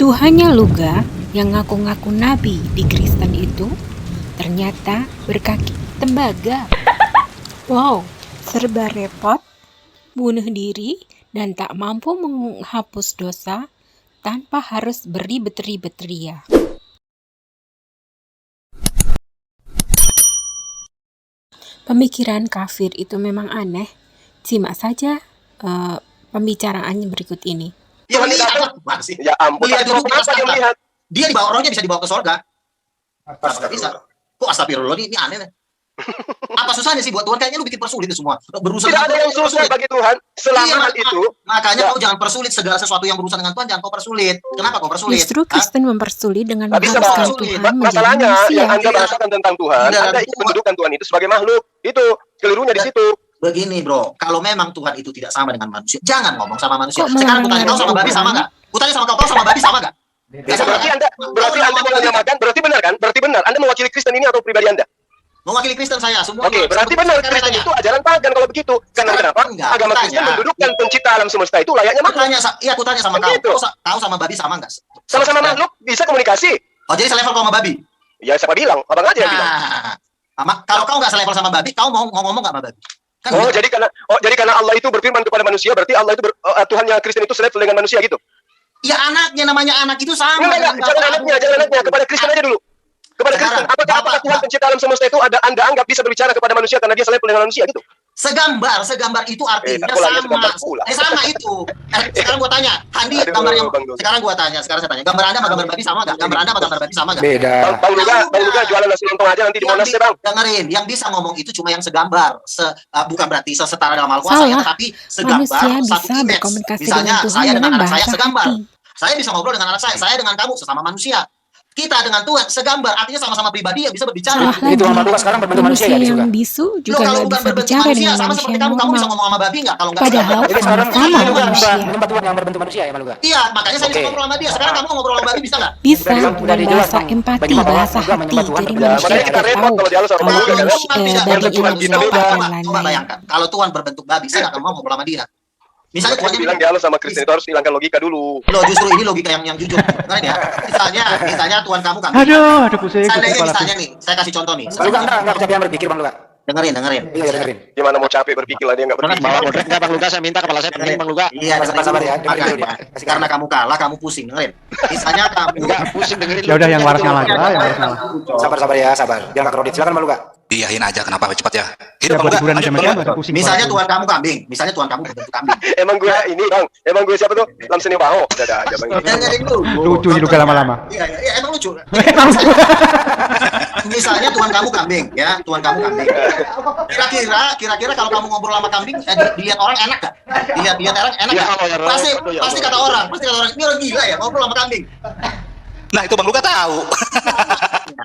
Tuhannya Luga yang ngaku-ngaku nabi di Kristen itu ternyata berkaki tembaga. Wow, serba repot, bunuh diri, dan tak mampu menghapus dosa tanpa harus beribet-ribet ria. Pemikiran kafir itu memang aneh. Simak saja pembicaraannya berikut ini. Ya melihat, ya ampun, melihat itu kenapa dia melihat? Dia dibawa rohnya bisa dibawa ke surga. Kenapa bisa? Kok astagfirullah ini aneh nih. Apa susahnya sih buat Tuhan? Kayaknya lu bikin persulit itu semua. Berusaha tidak ada yang susah bagi Tuhan. Selama itu. Makanya kau jangan persulit segala sesuatu yang berurusan dengan Tuhan, jangan kau persulit. Kenapa kau persulit? Justru Kristen mempersulit dengan mengharuskan Tuhan menjadi masalahnya manusia. yang Anda bahasakan tentang Tuhan, Anda ingin mendudukan Tuhan itu sebagai makhluk. Itu kelirunya di situ. Begini bro, kalau memang Tuhan itu tidak sama dengan manusia, jangan ngomong sama manusia. Sekarang kutanya kau sama babi sama nggak? Kutanya sama kau sama babi sama nggak? Berarti anda mau menyamakan, berarti benar kan? Berarti benar. Anda mewakili Kristen ini atau pribadi Anda? Mewakili Kristen saya semua. Oke, berarti benar Kristen itu ajaran pagan kalau begitu. Karena kenapa? Agama Kristen mendudukkan pencipta alam semesta itu layaknya makhluk. Iya, aku tanya sama kau. Kau sama babi sama nggak? Sama-sama makhluk bisa komunikasi. Oh, jadi selevel kau sama babi? Ya, siapa bilang? Abang aja yang bilang. Kalau kau nggak selevel sama babi, kau mau ngomong nggak sama babi? Kan jadi karena Allah itu berfirman kepada manusia, berarti Allah itu Tuhannya Kristen itu selevel dengan manusia gitu. Ya anaknya, namanya anak itu sama. Jangan anaknya kepada Kristen aja dulu. Kepada Kristen, apakah Tuhan pencipta alam semesta itu Anda anggap bisa berbicara kepada manusia karena dia selevel dengan manusia gitu? Segambar itu artinya sama. Sama itu. Sekarang gua tanya, Handi gambar yang sekarang saya tanya, gambar Anda sama gambar babi sama enggak? Gambar Anda sama gambar babi sama enggak? Beda. Bang Luga jualan nasi lontong aja nanti di Monas ya, Bang. Dengerin, yang bisa ngomong itu cuma yang segambar. Bukan berarti setara dalam Al-Qur'an ya, tapi segambar satu image. Misalnya saya dengan anak saya segambar. Saya bisa ngobrol dengan anak saya dengan kamu sesama manusia. Kita dengan Tuhan segambar, artinya sama-sama pribadi yang bisa berbicara. Itu Tuhan sekarang berbentuk manusia ya juga. Bisu juga nggak bisa bicara dengan sama seperti kamu bisa ngomong sama babi nggak? Kalau nggak padahal sama manusia. Menyembah Tuhan yang berbentuk manusia ya Maluga. Iya, makanya saya bisa ngobrol sama dia. Sekarang kamu ngobrol sama babi bisa nggak? Bisa dengan bahasa empati, bahasa hati. Jadi manusia tidak tahu kalau babi ini siapa dan lain-lain. Coba bayangkan, kalau Tuhan berbentuk babi, saya nggak akan mau ngobrol sama dia. Misalnya Tuhan bilang dialog sama Kristen itu harus hilangkan logika dulu. Loh, justru ini logika yang jujur. Dengerin ya. Misalnya Tuhan kamu kan. Aduh pusing. Misalnya nih, saya kasih contoh nih. Lu enggak kecapean berpikir Bang Luka. Dengerin. Iya, dengerin. Gimana mau capek berpikir lah dia enggak berpikir. Enggak Bang Luka, saya minta kepala saya pening Bang Luka. Iya, sabar ya. Dengerin dulu. Karena kamu kalah, kamu pusing, dengerin. Misalnya kamu enggak pusing dengerin. Ya udah yang waras ngalah. Sabar ya. Biar enggak kredit. Silakan Bang Luka. Iyahin aja kenapa cepat ya. Hidup misalnya Tuhan kamu kambing, misalnya Tuhan kamu berbentuk kambing. Emang gue ini Bang, emang gue siapa tuh? Lamseni Baho. Dadah aja Bang. Lucu juga lama-lama. Iya, emang lucu. Misalnya Tuhan kamu kambing ya, Tuhan kamu kambing. Kira-kira kalau kamu ngobrol sama kambing, dilihat orang enak gak? Dilihat orang enak gak? Pasti kata orang, ini orang gila ya ngobrol sama kambing. Nah itu Bang Luka tahu.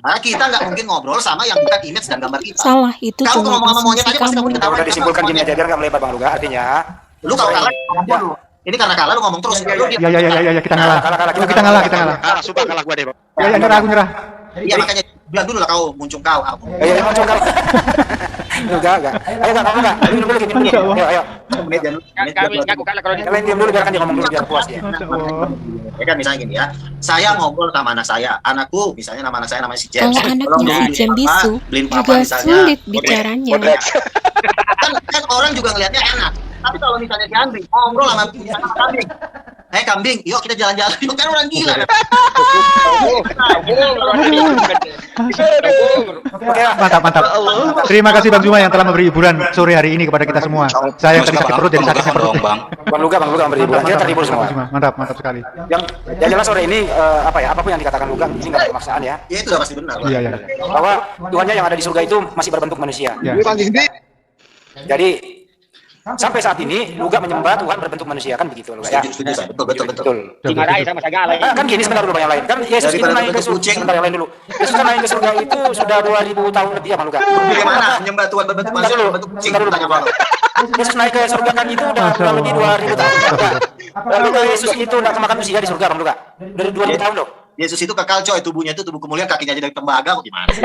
Nah, kita nggak mungkin ngobrol sama yang bukan image dan gambar kita. Salah itu kamu cuma ngomong maunya tadi pasti kamu ketahuan. Udah disimpulkan gini aja biar nggak melebar Bang Luka. Artinya lu kalau kalah ngomong. Ini karena kalah lu ngomong terus. Ya kita ngalah. Kita ngalah. Kalah suka kalah gua deh, Bang. Ya aku nyerah. Iya makanya bilang dulu lah kau muncung kau. Ya muncung kau. Enggak. Ayo enggak. Dulu. Ayo. Kami ngaku kalah kalau kalian diam dulu biarkan dia ngomong dulu biar puas ya. Ya kan misalnya gini ya. Saya ngobrol sama anak saya. Anakku misalnya nama anak saya namanya si James. Kalau anaknya si James Bisu juga sulit bicaranya. Kan orang juga ngelihatnya enak. Tapi kalau misalnya si Andri ngobrol sama kambing. Kambing, yuk kita jalan-jalan. Yuk kan orang gila. Mantap. Terima kasih Bang Zuma yang telah memberi hiburan sore hari ini kepada kita semua. Saya yang tadi sakit perut jadi sakit perut. Bang Luka memberi hiburan. Kita terhibur semua. Mantap sekali. Yang jelas sore ini apapun yang dikatakan Luka ini nggak ada pemaksaan ya. Iya itu udah pasti benar. Iya. Bahwa Tuhannya yang ada di surga itu masih berbentuk manusia. Jadi sampai saat ini Luga menyembah Tuhan berbentuk manusia kan begitu Luga ya. Betul. Dimarahi sama segala ya. Kan gini sebentar dulu yang lain. Kan Yesus itu naik ke surga. Sebentar yang lain dulu. Yesus naik ke surga itu sudah 2000 tahun lebih ya Bang Luga. Bagaimana menyembah Tuhan berbentuk manusia berbentuk kucing dulu tanya Bang. Yesus naik ke surga kan itu udah kurang lebih 2000 tahun. Lalu Yesus itu enggak kemakan usia di surga Bang Luga. Dari 2000 tahun loh. Yesus itu kekal coy, tubuhnya itu tubuh kemuliaan, kakinya jadi tembaga kok gimana sih?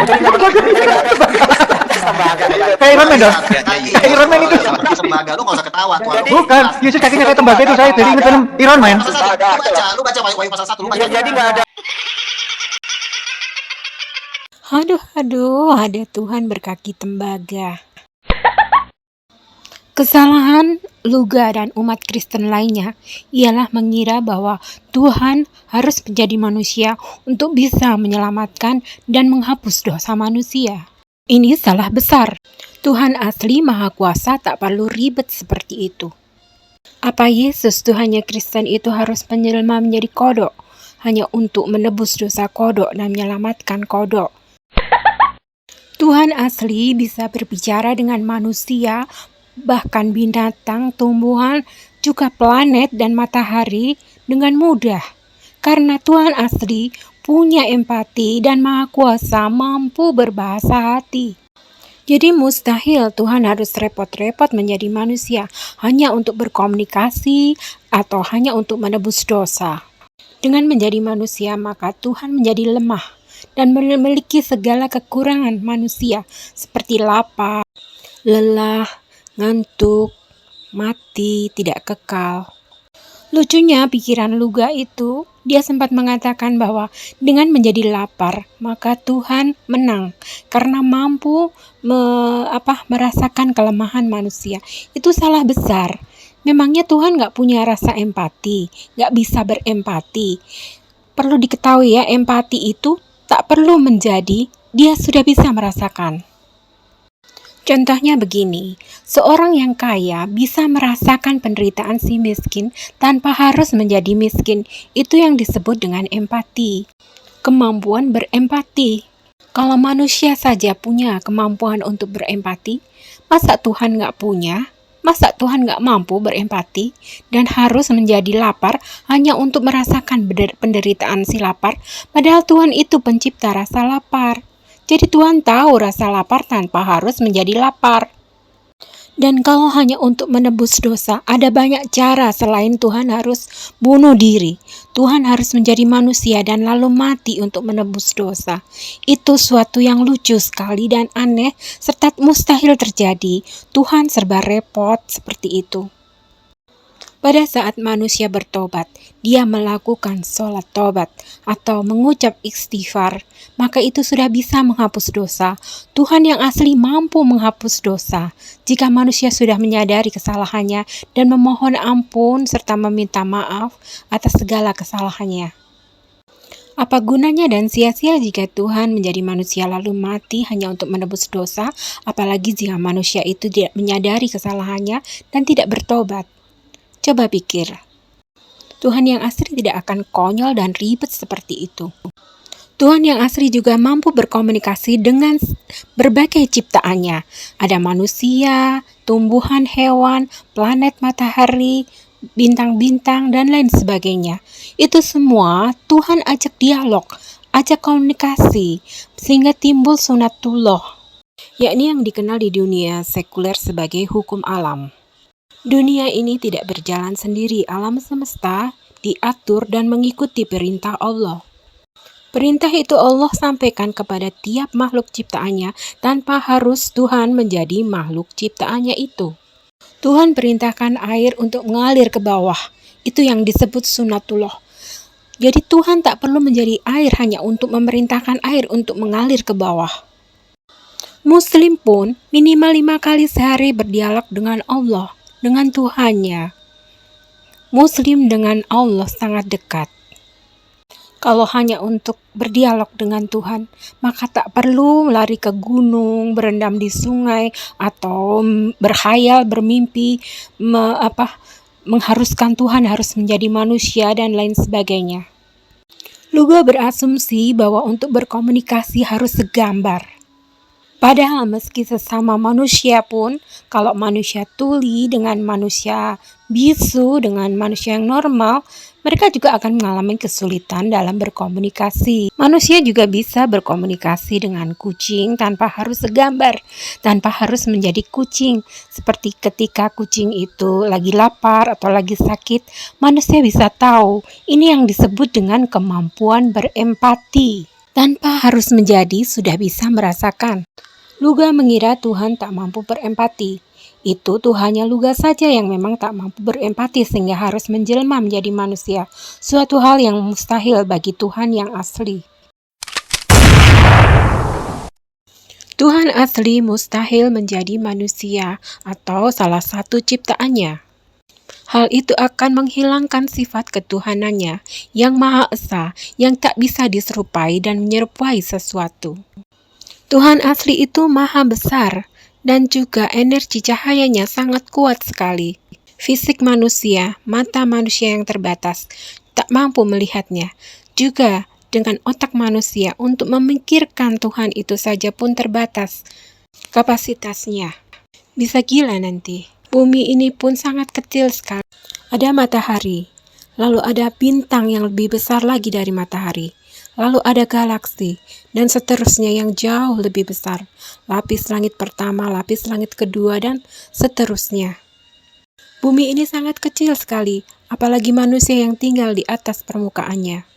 Kayak Iron Man dong. Iron Man itu. Tembaga, lu nggak usah ketawa. Bukan, Yesus kakinya kayak tembaga itu, saya jadi ingat film Iron Man. Lu baca Wahyu pasal 1, lu baca. Jadi nggak ada. Aduh, ada Tuhan berkaki tembaga. Kesalahan Luga dan umat Kristen lainnya ialah mengira bahwa Tuhan harus menjadi manusia untuk bisa menyelamatkan dan menghapus dosa manusia. Ini salah besar. Tuhan asli Maha Kuasa tak perlu ribet seperti itu. Apa Yesus Tuhannya Kristen itu harus menjelma menjadi kodok hanya untuk menebus dosa kodok dan menyelamatkan kodok? Tuhan asli bisa berbicara dengan manusia, bahkan binatang, tumbuhan, juga planet dan matahari dengan mudah. Karena Tuhan asli punya empati dan Maha Kuasa mampu berbahasa hati. Jadi mustahil Tuhan harus repot-repot menjadi manusia hanya untuk berkomunikasi atau hanya untuk menebus dosa. Dengan menjadi manusia maka Tuhan menjadi lemah dan memiliki segala kekurangan manusia seperti lapar, lelah, ngantuk, mati, tidak kekal. Lucunya pikiran Luga itu, dia sempat mengatakan bahwa dengan menjadi lapar, maka Tuhan menang karena mampu merasakan kelemahan manusia. Itu salah besar. Memangnya Tuhan gak punya rasa empati, gak bisa berempati. Perlu diketahui ya, empati itu tak perlu menjadi, dia sudah bisa merasakan. Contohnya begini, seorang yang kaya bisa merasakan penderitaan si miskin tanpa harus menjadi miskin. Itu yang disebut dengan empati. Kemampuan berempati. Kalau manusia saja punya kemampuan untuk berempati, masa Tuhan nggak punya? Masa Tuhan nggak mampu berempati dan harus menjadi lapar hanya untuk merasakan penderitaan si lapar? Padahal Tuhan itu pencipta rasa lapar. Jadi Tuhan tahu rasa lapar tanpa harus menjadi lapar. Dan kalau hanya untuk menebus dosa, ada banyak cara selain Tuhan harus bunuh diri. Tuhan harus menjadi manusia dan lalu mati untuk menebus dosa. Itu suatu yang lucu sekali dan aneh serta mustahil terjadi. Tuhan serba repot seperti itu. Pada saat manusia bertobat, dia melakukan sholat tobat atau mengucap istighfar, maka itu sudah bisa menghapus dosa. Tuhan yang asli mampu menghapus dosa jika manusia sudah menyadari kesalahannya dan memohon ampun serta meminta maaf atas segala kesalahannya. Apa gunanya dan sia-sia jika Tuhan menjadi manusia lalu mati hanya untuk menebus dosa, apalagi jika manusia itu tidak menyadari kesalahannya dan tidak bertobat. Coba pikir, Tuhan yang asli tidak akan konyol dan ribet seperti itu. Tuhan yang asli juga mampu berkomunikasi dengan berbagai ciptaannya. Ada manusia, tumbuhan, hewan, planet, matahari, bintang-bintang, dan lain sebagainya. Itu semua Tuhan ajak dialog, ajak komunikasi, sehingga timbul sunatullah, yakni yang dikenal di dunia sekuler sebagai hukum alam. Dunia ini tidak berjalan sendiri, alam semesta diatur dan mengikuti perintah Allah. Perintah itu Allah sampaikan kepada tiap makhluk ciptaannya tanpa harus Tuhan menjadi makhluk ciptaannya itu. Tuhan perintahkan air untuk mengalir ke bawah, itu yang disebut sunatullah. Jadi Tuhan tak perlu menjadi air hanya untuk memerintahkan air untuk mengalir ke bawah. Muslim pun minimal 5 kali sehari berdialog dengan Allah, dengan Tuhannya. Muslim dengan Allah sangat dekat. Kalau hanya untuk berdialog dengan Tuhan, maka tak perlu lari ke gunung, berendam di sungai, atau berkhayal, bermimpi, mengharuskan Tuhan harus menjadi manusia dan lain sebagainya. Luga berasumsi bahwa untuk berkomunikasi harus segambar. Padahal meski sesama manusia pun, kalau manusia tuli dengan manusia bisu, dengan manusia yang normal, mereka juga akan mengalami kesulitan dalam berkomunikasi. Manusia juga bisa berkomunikasi dengan kucing tanpa harus segambar, tanpa harus menjadi kucing. Seperti ketika kucing itu lagi lapar atau lagi sakit, manusia bisa tahu. Ini yang disebut dengan kemampuan berempati. Tanpa harus menjadi, sudah bisa merasakan. Luga mengira Tuhan tak mampu berempati. Itu Tuhannya Luga saja yang memang tak mampu berempati sehingga harus menjelma menjadi manusia. Suatu hal yang mustahil bagi Tuhan yang asli. Tuhan asli mustahil menjadi manusia atau salah satu ciptaannya. Hal itu akan menghilangkan sifat ketuhanannya yang Maha Esa, yang tak bisa diserupai dan menyerupai sesuatu. Tuhan asli itu maha besar, dan juga energi cahayanya sangat kuat sekali. Fisik manusia, mata manusia yang terbatas, tak mampu melihatnya. Juga dengan otak manusia untuk memikirkan Tuhan itu saja pun terbatas kapasitasnya. Bisa gila nanti. Bumi ini pun sangat kecil sekali. Ada matahari, lalu ada bintang yang lebih besar lagi dari matahari. Lalu ada galaksi, dan seterusnya yang jauh lebih besar. Lapis langit pertama, lapis langit kedua, dan seterusnya. Bumi ini sangat kecil sekali, apalagi manusia yang tinggal di atas permukaannya.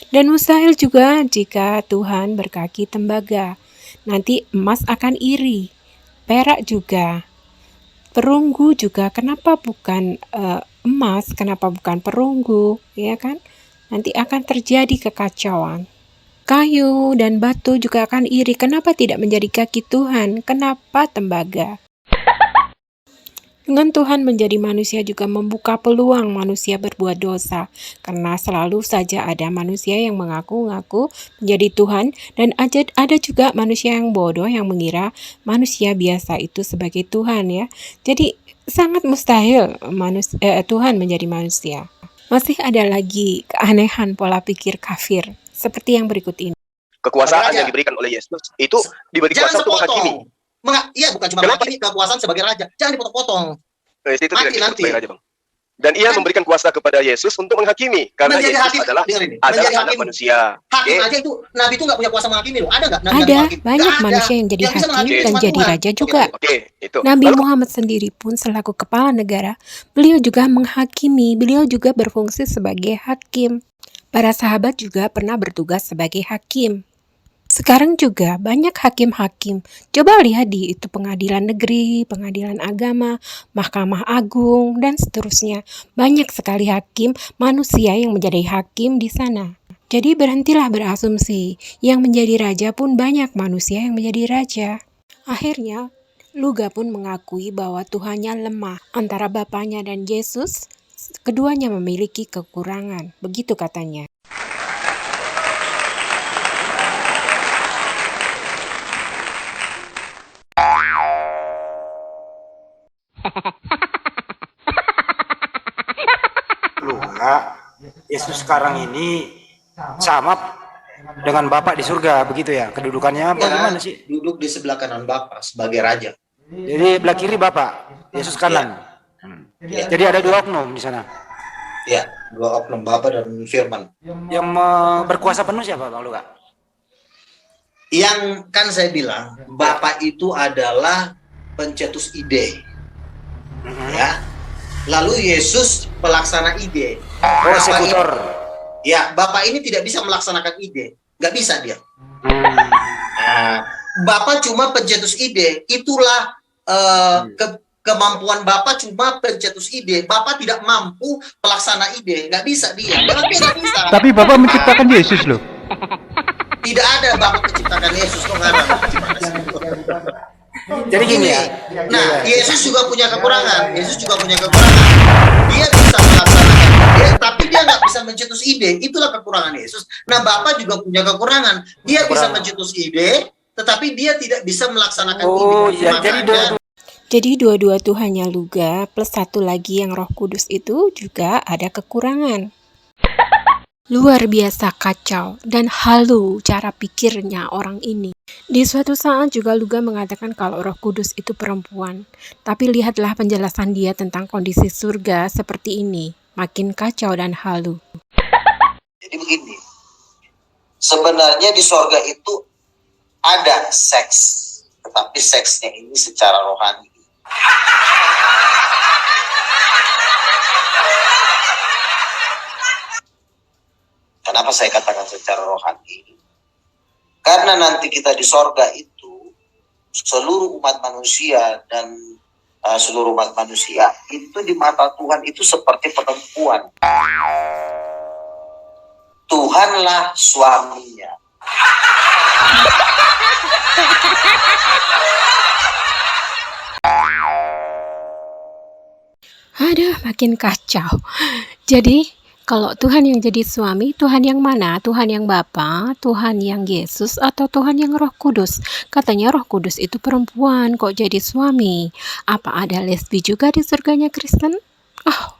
Dan mustahil juga jika Tuhan berkaki tembaga. Nanti emas akan iri, perak juga, perunggu juga. Kenapa bukan emas, kenapa bukan perunggu, ya kan? Nanti akan terjadi kekacauan. Kayu dan batu juga akan iri. Kenapa tidak menjadi kaki Tuhan? Kenapa tembaga? Dengan Tuhan menjadi manusia juga membuka peluang manusia berbuat dosa. Karena selalu saja ada manusia yang mengaku-ngaku menjadi Tuhan. Dan ada juga manusia yang bodoh yang mengira manusia biasa itu sebagai Tuhan, ya. Jadi sangat mustahil Tuhan menjadi manusia. Masih ada lagi keanehan pola pikir kafir, seperti yang berikut ini. Kekuasaan yang diberikan oleh Yesus itu diberi kuasa untuk menghakimi. Iya, bukan cuma menghakimi, kekuasaan sebagai raja. Jangan dipotong-potong. Itu tidak disebut sebagai raja, Bang. Dan ia memberikan kuasa kepada Yesus untuk menghakimi. Karena menjadi Yesus hakim, adalah anak manusia. Hakim aja itu, Nabi itu nggak punya kuasa menghakimi loh. Ada nggak? Ada, banyak manusia yang jadi hakim dan jadi raja juga. Nabi Muhammad sendiri pun selaku kepala negara, beliau juga menghakimi, beliau juga berfungsi sebagai hakim. Para sahabat juga pernah bertugas sebagai hakim. Sekarang juga banyak hakim-hakim. Coba lihat di itu pengadilan negeri, pengadilan agama, Mahkamah Agung, dan seterusnya. Banyak sekali hakim manusia yang menjadi hakim di sana. Jadi berhentilah berasumsi. Yang menjadi raja pun banyak manusia yang menjadi raja. Akhirnya, Luga pun mengakui bahwa Tuhannya lemah. Antara Bapaknya dan Yesus, keduanya memiliki kekurangan. Begitu katanya. Luga, Yesus sekarang ini sama dengan Bapak di surga, begitu ya? Kedudukannya bagaimana sih? Duduk di sebelah kanan Bapak sebagai raja. Jadi belah kiri Bapak, Yesus kanan. Ya. Jadi ada dua oknum di sana. Ya, dua oknum Bapak dan Firman. Yang berkuasa penuh siapa, Bang Luga? Yang kan saya bilang, Bapak itu adalah pencetus ide. Ya. Lalu Yesus pelaksana ide. Oh, eksekutor. Ya, Bapak ini tidak bisa melaksanakan ide. Nggak bisa dia. Bapak cuma pencetus ide. Itulah kemampuan Bapak cuma pencetus ide. Bapak tidak mampu pelaksana ide. Nggak bisa dia. Nggak bisa. Tapi Bapak menciptakan Yesus loh. Tidak ada Bapak menciptakan Yesus. Jadi gini ya. Nah, Yesus juga punya kekurangan. Dia bisa melaksanakan ide, tapi dia nggak bisa mencetus ide. Itulah kekurangan Yesus. Nah, Bapak juga punya kekurangan. Dia bisa mencetus ide, tetapi dia tidak bisa melaksanakan ide. Oh iya, Jadi dua-dua Tuhannya Luga plus satu lagi yang Roh Kudus itu juga ada kekurangan. Luar biasa kacau dan halu cara pikirnya orang ini. Di suatu saat juga Luga mengatakan kalau Roh Kudus itu perempuan. Tapi lihatlah penjelasan dia tentang kondisi surga seperti ini. Makin kacau dan halu. Jadi begini, sebenarnya di surga itu ada seks, tetapi seksnya ini secara rohani. Kenapa saya katakan secara rohani? Karena nanti kita di sorga itu seluruh umat manusia dan seluruh umat manusia itu di mata Tuhan itu seperti perempuan. Tuhanlah suaminya. Aduh, makin kacau. Jadi, kalau Tuhan yang jadi suami, Tuhan yang mana? Tuhan yang Bapa, Tuhan yang Yesus, atau Tuhan yang Roh Kudus? Katanya Roh Kudus itu perempuan, kok jadi suami? Apa ada lesbi juga di surganya Kristen? Oh,